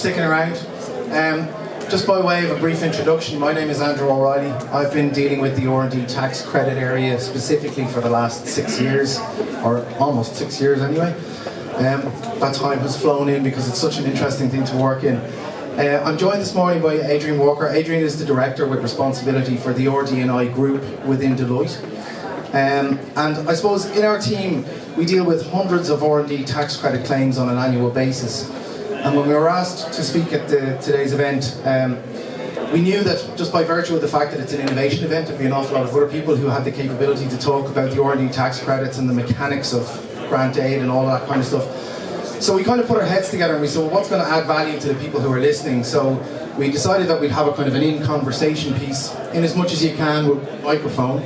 sticking around. Just by way of a brief introduction, my name is Andrew O'Reilly. I've been dealing with the R&D tax credit area specifically for the last 6 years, or almost 6 years anyway. That time has flown in because it's such an interesting thing to work in. I'm joined this morning by Adrian Walker. Adrian is the director with responsibility for the RD&I group within Deloitte. And I suppose in our team we deal with hundreds of R&D tax credit claims on an annual basis. And when we were asked to speak at today's event, we knew that just by virtue of the fact that it's an innovation event, there'd be an awful lot of other people who had the capability to talk about the R&D tax credits and the mechanics of grant aid and all that kind of stuff. So we kind of put our heads together and we said, well, what's going to add value to the people who are listening? So we decided that we'd have a kind of an in-conversation piece, in as much as you can with a microphone.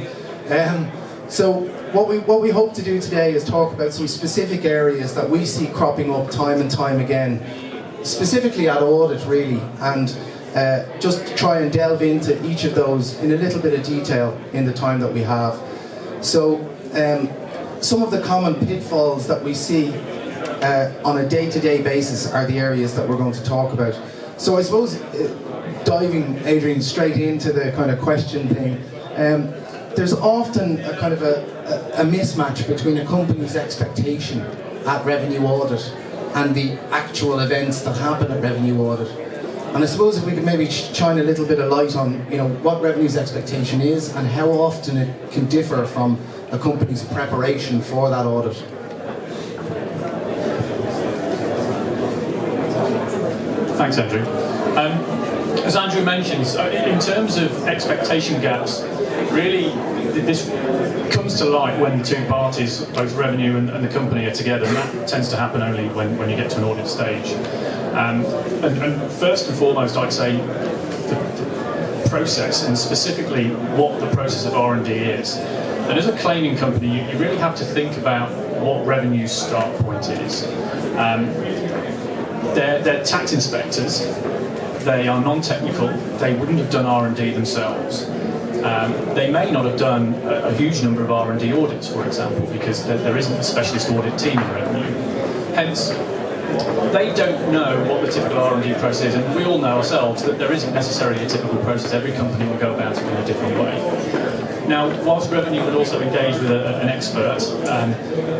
So what we hope to do today is talk about some specific areas that we see cropping up time and time again, specifically at audit really, and just try and delve into each of those in a little bit of detail in the time that we have. So some of the common pitfalls that we see on a day-to-day basis are the areas that we're going to talk about. So I suppose diving, Adrian, straight into the kind of question thing, there's often a kind of a mismatch between a company's expectation at revenue audit and the actual events that happen at revenue audit. And I suppose if we could maybe shine a little bit of light on, you know, what revenue's expectation is and how often it can differ from a company's preparation for that audit. Thanks, Andrew. As Andrew mentions, in terms of expectation gaps, really this comes to light when the two parties, both revenue and the company, are together, and that tends to happen only when you get to an audit stage. And first and foremost, I'd say the process, and specifically what the process of R&D is. And as a claiming company, you really have to think about what revenue's start point is. They're tax inspectors, they are non-technical, they wouldn't have done R&D themselves. They may not have done a huge number of R&D audits, for example, because there isn't a specialist audit team in revenue. Hence, they don't know what the typical R&D process is, and we all know ourselves that there isn't necessarily a typical process. Every company will go about it in a different way. Now, whilst revenue would also engage with an expert,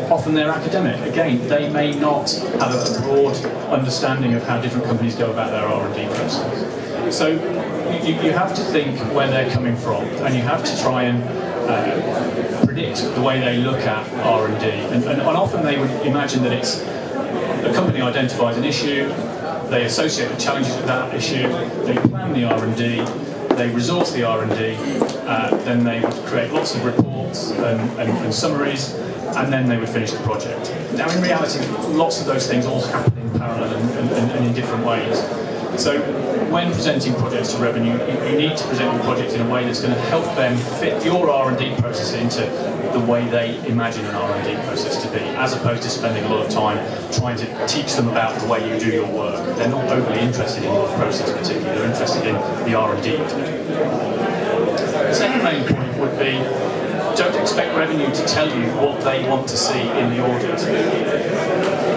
often they're academic. Again, they may not have a broad understanding of how different companies go about their R&D process. So you have to think where they're coming from, and you have to try and predict the way they look at R&D. And often they would imagine that it's a company identifies an issue, they associate the challenges with that issue, they plan the R&D, they resource the R&D, then they would create lots of reports and summaries, and then they would finish the project. Now in reality, lots of those things all happen in parallel and in different ways. So when presenting projects to revenue, you need to present your project in a way that's going to help them fit your R&D process into the way they imagine an R&D process to be, as opposed to spending a lot of time trying to teach them about the way you do your work. They're not overly interested in your process particularly, they're interested in the R&D. The second main point would be, don't expect revenue to tell you what they want to see in the audit.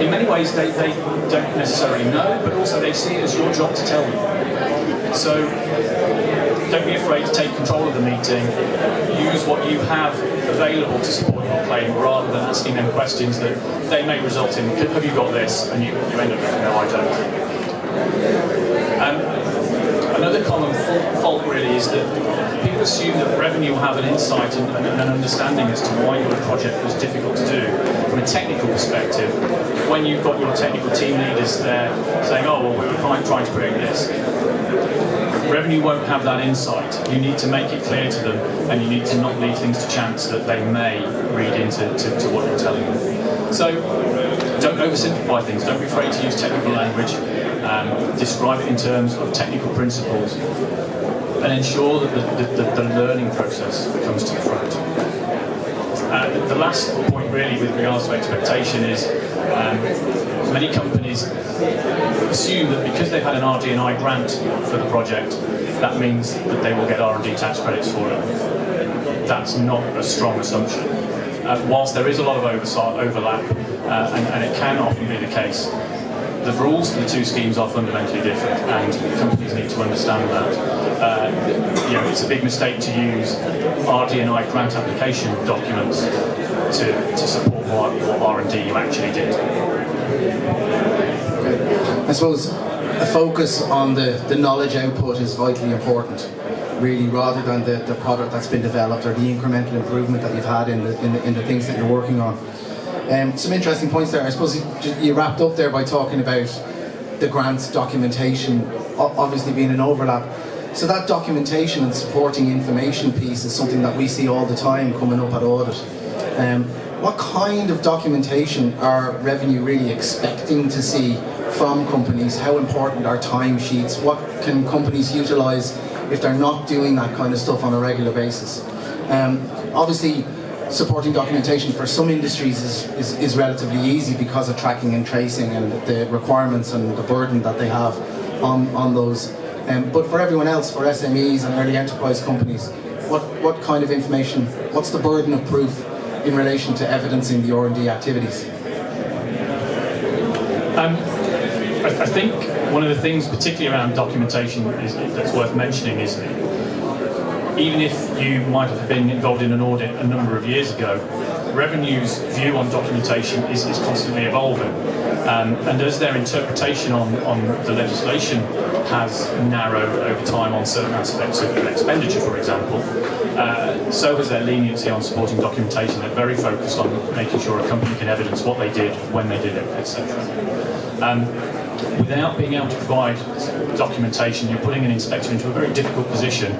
In many ways they don't necessarily know, but also they see it as your job to tell you. So don't be afraid to take control of the meeting, use what you have available to support your claim rather than asking them questions that they may result in, have you got this? And you end up going, no, I don't. Another common fault really is that people assume that revenue will have an insight and an understanding as to why your project was difficult to do from a technical perspective. When you've got your technical team leaders there saying, oh, well, we're trying to create this. Revenue won't have that insight. You need to make it clear to them, and you need to not leave things to chance that they may read into what you're telling them. So don't oversimplify things. Don't be afraid to use technical language. Describe it in terms of technical principles, and ensure that the learning process comes to the front. The last point really with regards to expectation is many companies assume that because they've had an RD&I grant for the project, that means that they will get R&D tax credits for it. That's not a strong assumption. Whilst there is a lot of overlap, and it can often be the case, the rules for the two schemes are fundamentally different, and companies need to understand that. It's a big mistake to use RD&I grant application documents to support what R&D you actually did. I suppose a focus on the knowledge output is vitally important, really, rather than the product that's been developed or the incremental improvement that you've had in the things that you're working on. Some interesting points there. I suppose you wrapped up there by talking about the grants documentation obviously being an overlap. So that documentation and supporting information piece is something that we see all the time coming up at audit. What kind of documentation are revenue really expecting to see from companies? How important are timesheets? What can companies utilise if they're not doing that kind of stuff on a regular basis? Obviously, supporting documentation for some industries is relatively easy because of tracking and tracing and the requirements and the burden that they have on those. But for everyone else, for SMEs and early enterprise companies, what kind of information, what's the burden of proof in relation to evidencing the R&D activities? I think one of the things, particularly around documentation, that's worth mentioning is even if you might have been involved in an audit a number of years ago, revenue's view on documentation is constantly evolving. And as their interpretation on the legislation has narrowed over time on certain aspects of expenditure, for example, so has their leniency on supporting documentation. They're very focused on making sure a company can evidence what they did, when they did it, etc. Without being able to provide documentation, you're putting an inspector into a very difficult position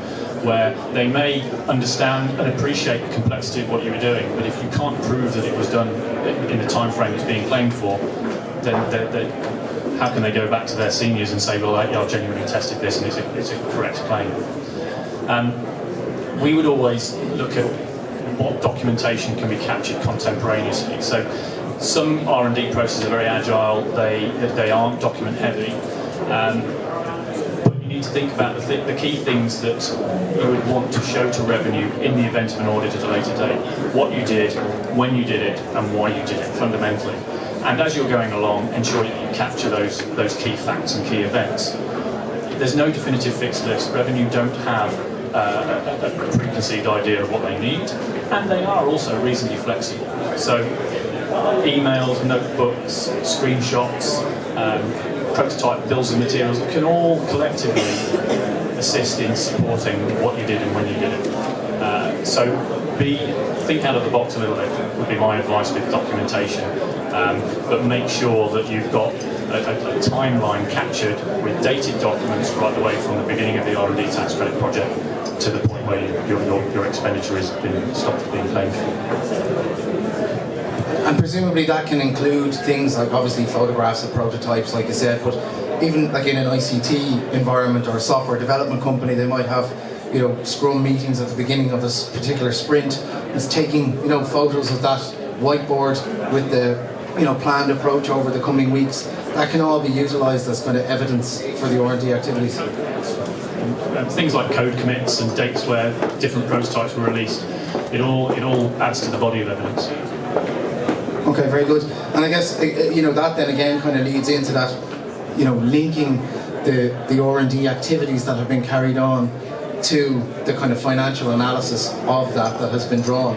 where they may understand and appreciate the complexity of what you were doing, but if you can't prove that it was done in the time frame it's being claimed for, then how can they go back to their seniors and say, well, I genuinely tested this and it's a correct claim? We would always look at what documentation can be captured contemporaneously. So some R&D processes are very agile, they aren't document heavy. But you need to think about the key things that you would want to show to revenue in the event of an audit at a later date. What you did, when you did it, and why you did it, fundamentally. And as you're going along, ensure that you capture those key facts and key events. There's no definitive fixed list. Revenue don't have a preconceived idea of what they need, and they are also reasonably flexible. So emails, notebooks, screenshots, prototype bills of materials can all collectively assist in supporting what you did and when you did it. So think out of the box a little bit would be my advice with documentation, but make sure that you've got a timeline captured with dated documents right the way from the beginning of the R&D tax credit project to the point where your expenditure has been stopped being claimed for. And presumably that can include things like obviously photographs of prototypes, like you said, but even like in an ICT environment or a software development company, they might have, Scrum meetings at the beginning of this particular sprint. It's taking, photos of that whiteboard with the, planned approach over the coming weeks. That can all be utilised as kind of evidence for the R&D activities. Things like code commits and dates where different prototypes were released, it all adds to the body of evidence. Okay, very good. And I guess that then again kind of leads into that, linking the R&D activities that have been carried on to the kind of financial analysis of that has been drawn.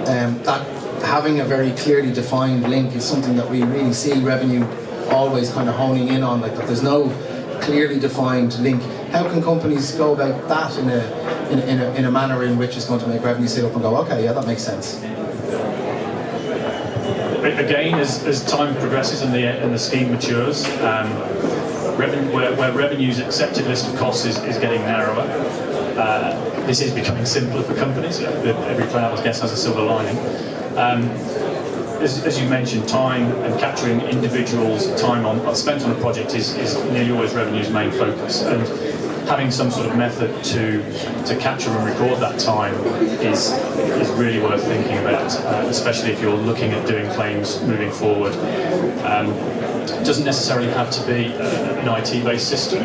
That having a very clearly defined link is something that we really see revenue always kind of honing in on, like that there's no clearly defined link. How can companies go about that in a manner in which is going to make revenue sit up and go, okay, yeah, that makes sense? Again, as time progresses and the scheme matures, where revenue's accepted list of costs is getting narrower, this is becoming simpler for companies. Every cloud, I guess, has a silver lining. As you mentioned, time and capturing individuals' time spent on a project is nearly always revenue's main focus, and having some sort of method to capture and record that time is really worth thinking about, especially if you're looking at doing claims moving forward. It doesn't necessarily have to be an IT-based system.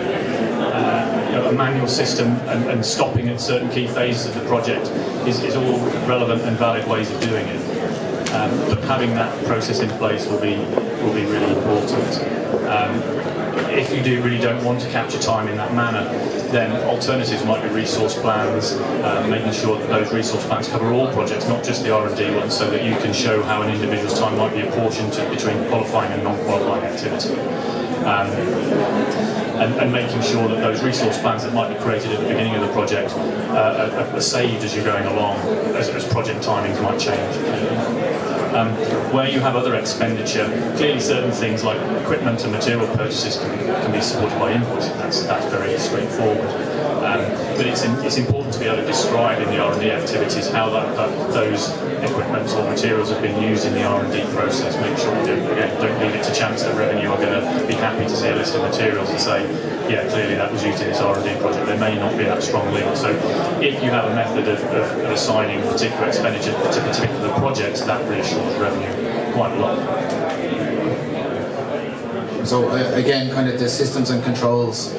A manual system and stopping at certain key phases of the project is all relevant and valid ways of doing it. But having that process in place will be really important. If you really don't want to capture time in that manner, then alternatives might be resource plans, making sure that those resource plans cover all projects, not just the R&D ones, so that you can show how an individual's time might be apportioned between qualifying and non-qualifying activity. And making sure that those resource plans that might be created at the beginning of the project are saved as you're going along, as project timings might change. Where you have other expenditure, clearly certain things like equipment and material purchases can be supported by invoicing. That's very straightforward. But it's important to be able to describe in the R&D activities how those equipment or materials have been used in the R&D process. Make sure you don't leave it to chance that revenue are going to be happy to see a list of materials and say, yeah, clearly that was used in this R&D project. There may not be that strong link. So if you have a method of assigning particular expenditure to particular projects, that reassures revenue quite a lot. So again, kind of the systems and controls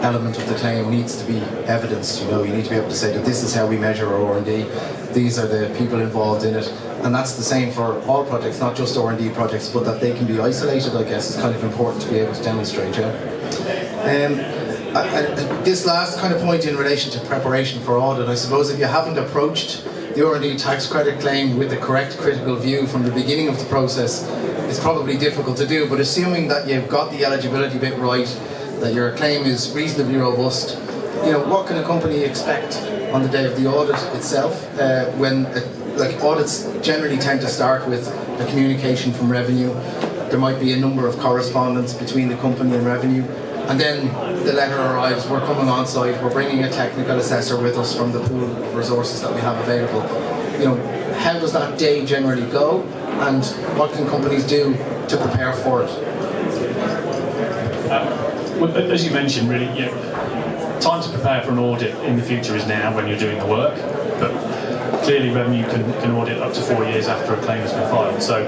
element of the claim needs to be evidenced. You need to be able to say that this is how we measure our R&D, these are the people involved in it, and that's the same for all projects, not just R&D projects, but that they can be isolated, I guess, is kind of important to be able to demonstrate. This last kind of point in relation to preparation for audit, I suppose if you haven't approached the R&D tax credit claim with the correct critical view from the beginning of the process, it's probably difficult to do, but assuming that you've got the eligibility bit right, that your claim is reasonably robust, what can a company expect on the day of the audit itself? When audits generally tend to start with a communication from revenue. There might be a number of correspondence between the company and revenue, and then the letter arrives, we're coming on site, we're bringing a technical assessor with us from the pool of resources that we have available. How does that day generally go, and what can companies do to prepare for it? Well, as you mentioned, really, time to prepare for an audit in the future is now when you're doing the work, but clearly revenue can audit up to 4 years after a claim has been filed. So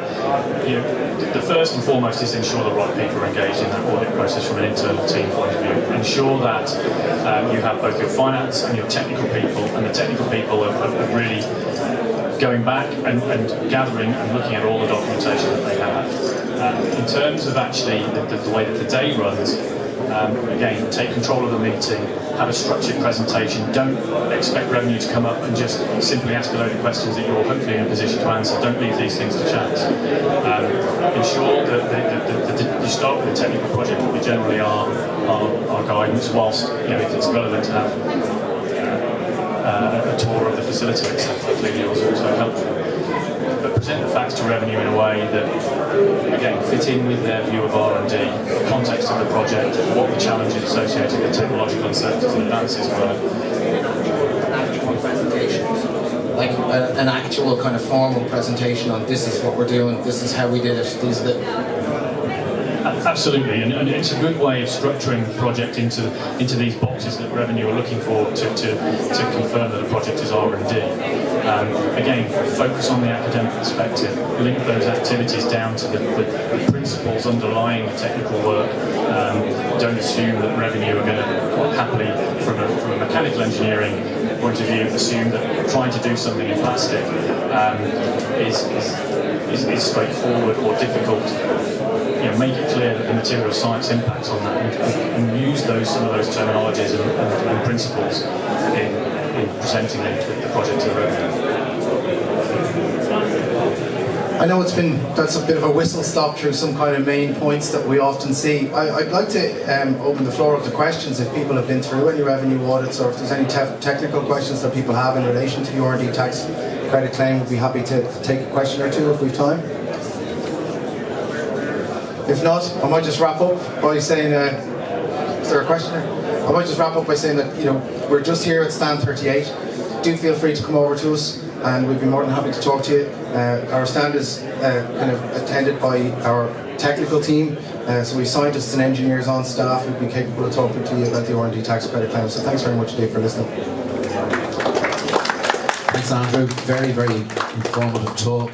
the first and foremost is ensure the right people are engaged in that audit process from an internal team point of view. Ensure that you have both your finance and your technical people, and the technical people are really going back and gathering and looking at all the documentation that they have. In terms of actually the way that the day runs, again, take control of the meeting, have a structured presentation, don't expect revenue to come up and just simply ask a load of questions that you're hopefully in a position to answer. Don't leave these things to chance. Ensure that you start with a technical project, what we generally are guidance, whilst if it's relevant to have a tour of the facility, etc. Clearly is also helpful. But present the facts to revenue in a way that, again, fit in with their view of R&D, the context of the project, what the challenges associated with technological uncertainties and advances were. An actual presentation, like an actual kind of formal presentation on this is what we're doing, this is how we did it, these are the... Absolutely, and it's a good way of structuring the project into these boxes that revenue are looking for to confirm that a project is R&D. Again, focus on the academic perspective, link those activities down to the principles underlying the technical work. Don't assume that revenue are going to quite happily, from a mechanical engineering point of view, assume that trying to do something in plastic is straightforward or difficult. Make it clear that the material science impacts on that, and use some of those terminologies and principles in presenting the project to the revenue. I know that's a bit of a whistle stop through some kind of main points that we often see. I'd like to open the floor up to questions if people have been through any revenue audits, or if there's any technical questions that people have in relation to the R&D tax credit claim. We'd be happy to take a question or two if we've time. If not, I might just wrap up by saying, is there a question? I might just wrap up by saying that we're just here at stand 38. Do feel free to come over to us, and we'd be more than happy to talk to you. Our stand is kind of attended by our technical team, so we have scientists and engineers on staff who'd be capable of talking to you about the R&D tax credit claim. So thanks very much, Dave, for listening. Thanks, Andrew. Very, very informative talk.